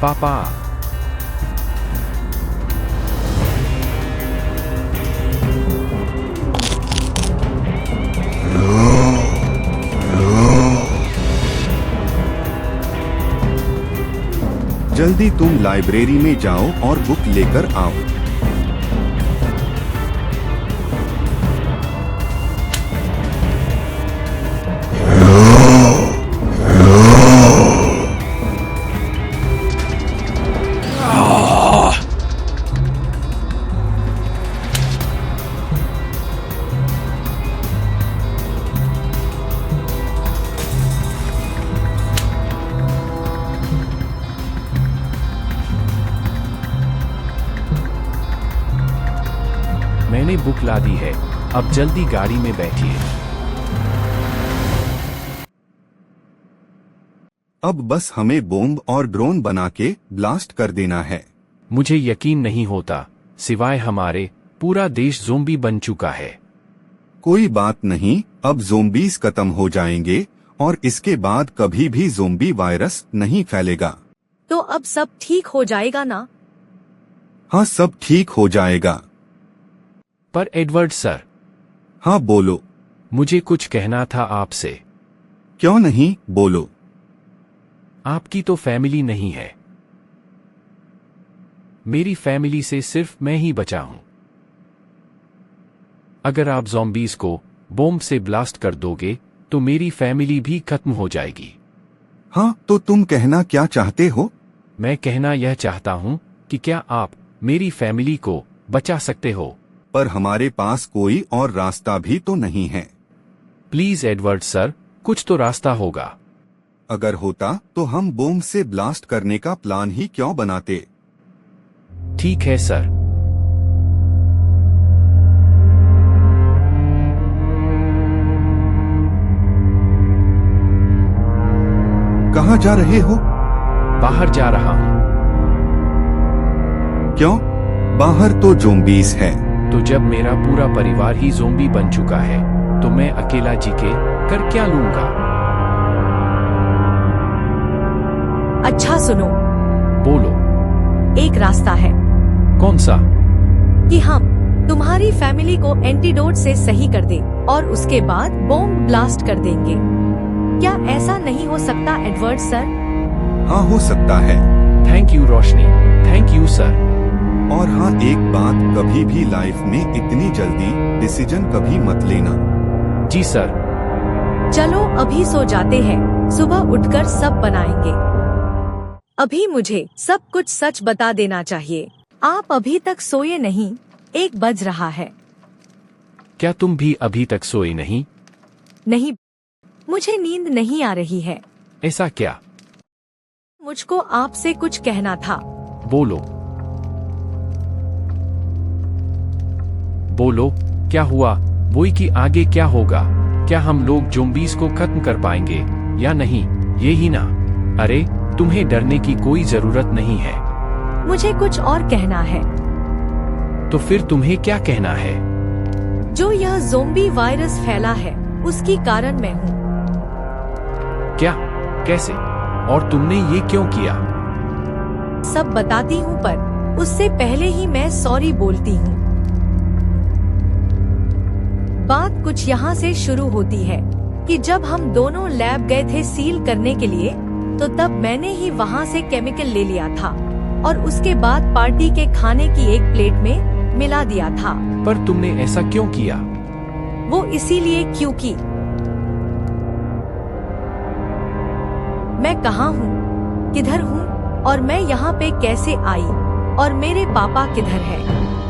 S2: पापा,
S9: जल्दी तुम लाइब्रेरी में जाओ और बुक लेकर आओ।
S2: मैंने बुक ला दी है, अब जल्दी गाड़ी में बैठिए।
S9: अब बस हमें बॉम्ब और ड्रोन बना के ब्लास्ट कर देना है।
S2: मुझे यकीन नहीं होता, सिवाय हमारे पूरा देश ज़ोंबी बन चुका है।
S9: कोई बात नहीं, अब ज़ोंबीज़ खत्म हो जाएंगे और इसके बाद कभी भी ज़ोंबी वायरस नहीं फैलेगा।
S10: तो अब सब ठीक हो जाएगा ना?
S9: हाँ सब ठीक हो जाएगा।
S2: पर एडवर्ड सर।
S9: हाँ बोलो।
S2: मुझे कुछ कहना था आपसे।
S9: क्यों नहीं, बोलो।
S2: आपकी तो फैमिली नहीं है। मेरी फैमिली से सिर्फ मैं ही बचा हूं। अगर आप ज़ॉम्बीज़ को बॉम्ब से ब्लास्ट कर दोगे तो मेरी फैमिली भी खत्म हो जाएगी।
S9: हाँ तो तुम कहना क्या चाहते हो?
S2: मैं कहना यह चाहता हूं कि क्या आप मेरी फैमिली को बचा सकते हो?
S9: पर हमारे पास कोई और रास्ता भी तो नहीं है।
S2: प्लीज एडवर्ड सर, कुछ तो रास्ता होगा।
S9: अगर होता तो हम बॉम्ब से ब्लास्ट करने का प्लान ही क्यों बनाते?
S2: ठीक है सर।
S9: कहाँ जा रहे हो?
S2: बाहर जा रहा हूँ।
S9: क्यों? बाहर तो ज़ॉम्बीज़ है।
S2: तो जब मेरा पूरा परिवार ही ज़ोंबी बन चुका है तो मैं अकेला जी के कर क्या लूंगा?
S10: अच्छा सुनो।
S2: बोलो।
S10: एक रास्ता है।
S2: कौन सा?
S10: कि हम तुम्हारी फैमिली को एंटीडोट से सही कर दे और उसके बाद बॉम्ब ब्लास्ट कर देंगे। क्या ऐसा नहीं हो सकता एडवर्ड सर?
S9: हाँ हो सकता है।
S2: Thank you Roshni, thank you sir.
S9: और हाँ एक बात, कभी भी लाइफ में इतनी जल्दी डिसीजन कभी मत लेना।
S2: जी सर।
S10: चलो अभी सो जाते हैं, सुबह उठकर सब बनाएंगे। अभी मुझे सब कुछ सच बता देना चाहिए। आप अभी तक सोए नहीं, 1 बज रहा है।
S2: क्या तुम भी अभी तक सोए नहीं?
S10: नहीं, मुझे नींद नहीं आ रही है।
S2: ऐसा क्या?
S10: मुझको आपसे कुछ कहना था।
S2: बोलो। बोलो, क्या हुआ? वही कि आगे क्या होगा? क्या हम लोग ज़ॉम्बीज़ को खत्म कर पाएंगे या नहीं, ये ही ना? अरे तुम्हें डरने की कोई जरूरत नहीं है।
S10: मुझे कुछ और कहना है।
S2: तो फिर तुम्हें क्या कहना है?
S10: जो यह ज़ोंबी वायरस फैला है उसकी कारण मैं हूँ।
S2: क्या? कैसे? और तुमने ये क्यों किया?
S10: सब बताती हूँ, पर उससे पहले ही मैं सॉरी बोलती हूँ। बात कुछ यहाँ से शुरू होती है कि जब हम दोनों लैब गए थे सील करने के लिए, तो तब मैंने ही वहाँ से केमिकल ले लिया था और उसके बाद पार्टी के खाने की एक प्लेट में मिला दिया था।
S2: पर तुमने ऐसा क्यों किया?
S10: वो इसीलिए क्योंकि मैं कहाँ हूँ, किधर हूँ और मैं यहाँ पे कैसे आई और मेरे पापा किधर है।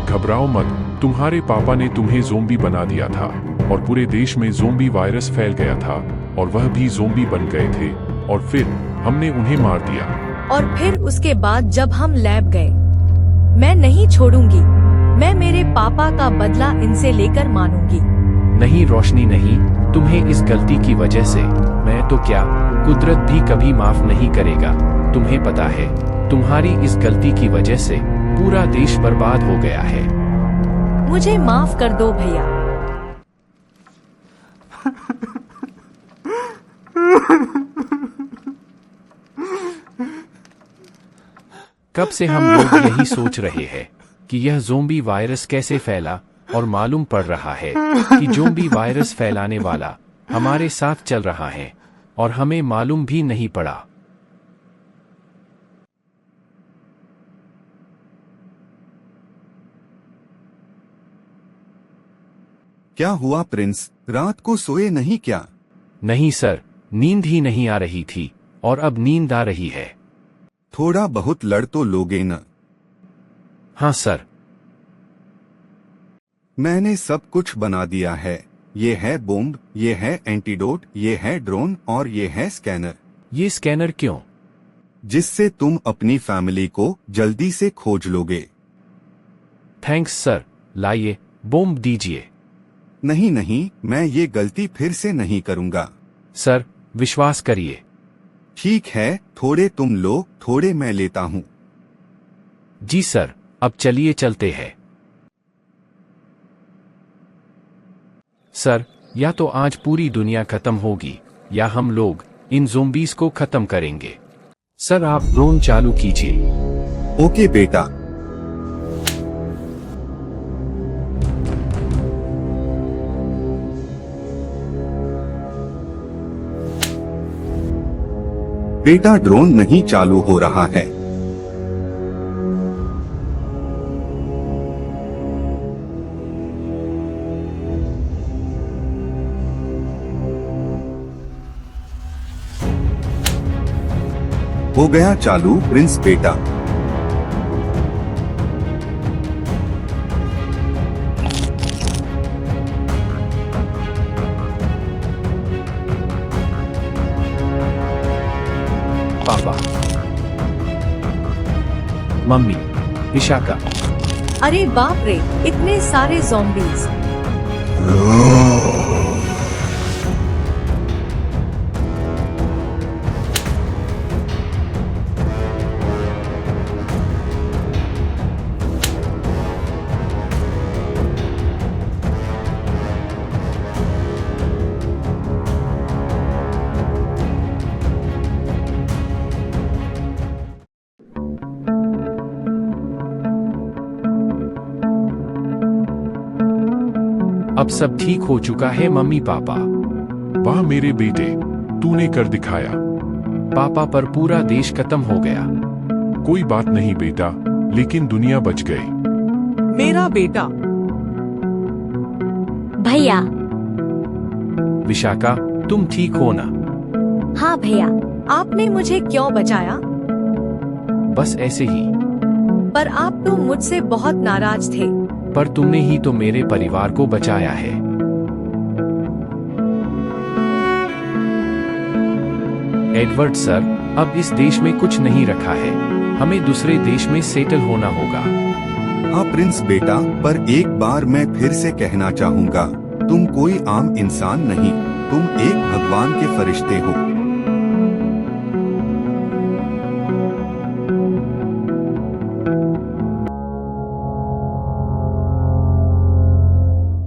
S18: घबराओ मत, तुम्हारे पापा ने तुम्हें ज़ोंबी बना दिया था और पूरे देश में ज़ोंबी वायरस फैल गया था और वह भी ज़ोंबी बन गए थे और फिर हमने उन्हें मार दिया।
S10: और फिर उसके बाद जब हम लैब गए, मैं नहीं छोड़ूंगी, मैं मेरे पापा का बदला इनसे लेकर मानूंगी।
S2: नहीं रोशनी नहीं, तुम्हें इस गलती की वजह से मैं तो क्या, कुदरत भी कभी माफ नहीं करेगा। तुम्हें पता है, तुम्हारी इस गलती की वजह से पूरा देश बर्बाद हो गया है।
S10: मुझे माफ कर दो भैया।
S2: कब से हम लोग यही सोच रहे हैं कि यह ज़ोंबी वायरस कैसे फैला, और मालूम पड़ रहा है कि ज़ोंबी वायरस फैलाने वाला हमारे साथ चल रहा है और हमें मालूम भी नहीं पड़ा।
S9: क्या हुआ प्रिंस, रात को सोए नहीं क्या?
S2: नहीं सर, नींद ही नहीं आ रही थी और अब नींद आ रही है।
S9: थोड़ा बहुत लड़ तो लोगे न?
S2: हाँ सर।
S9: मैंने सब कुछ बना दिया है। ये है बॉम्ब, ये है एंटीडोट, ये है ड्रोन और ये है स्कैनर।
S2: ये स्कैनर क्यों?
S9: जिससे तुम अपनी फैमिली को जल्दी से खोज लोगे।
S2: थैंक्स सर, लाइए बॉम्ब दीजिए।
S9: नहीं नहीं, मैं ये गलती फिर से नहीं करूँगा।
S2: सर विश्वास करिए।
S9: ठीक है, थोड़े तुम लो, थोड़े मैं लेता हूँ।
S2: जी सर, अब चलिए चलते हैं। सर, या तो आज पूरी दुनिया खत्म होगी या हम लोग इन ज़ोंबीज़ को खत्म करेंगे। सर आप ड्रोन चालू कीजिए।
S9: ओके बेटा। बेटा ड्रोन नहीं चालू हो रहा है। हो गया चालू प्रिंस बेटा।
S2: पापा, मम्मी, विशाखा।
S10: अरे बाप रे, इतने सारे ज़ॉम्बीज़।
S2: अब सब ठीक हो चुका है मम्मी पापा।
S18: वाह मेरे बेटे, तूने कर दिखाया।
S2: पापा पर पूरा देश खत्म हो गया।
S18: कोई बात नहीं बेटा, लेकिन दुनिया बच गई।
S19: मेरा बेटा।
S11: भैया।
S2: विशाखा, तुम ठीक हो ना?
S11: हाँ भैया।
S10: आपने मुझे क्यों बचाया?
S2: बस ऐसे ही।
S10: पर आप तो मुझसे बहुत नाराज थे।
S2: पर तुमने ही तो मेरे परिवार को बचाया है। एडवर्ड सर, अब इस देश में कुछ नहीं रखा है, हमें दूसरे देश में सेटल होना होगा।
S9: हाँ प्रिंस बेटा, पर एक बार मैं फिर से कहना चाहूँगा, तुम कोई आम इंसान नहीं, तुम एक भगवान के फरिश्ते हो।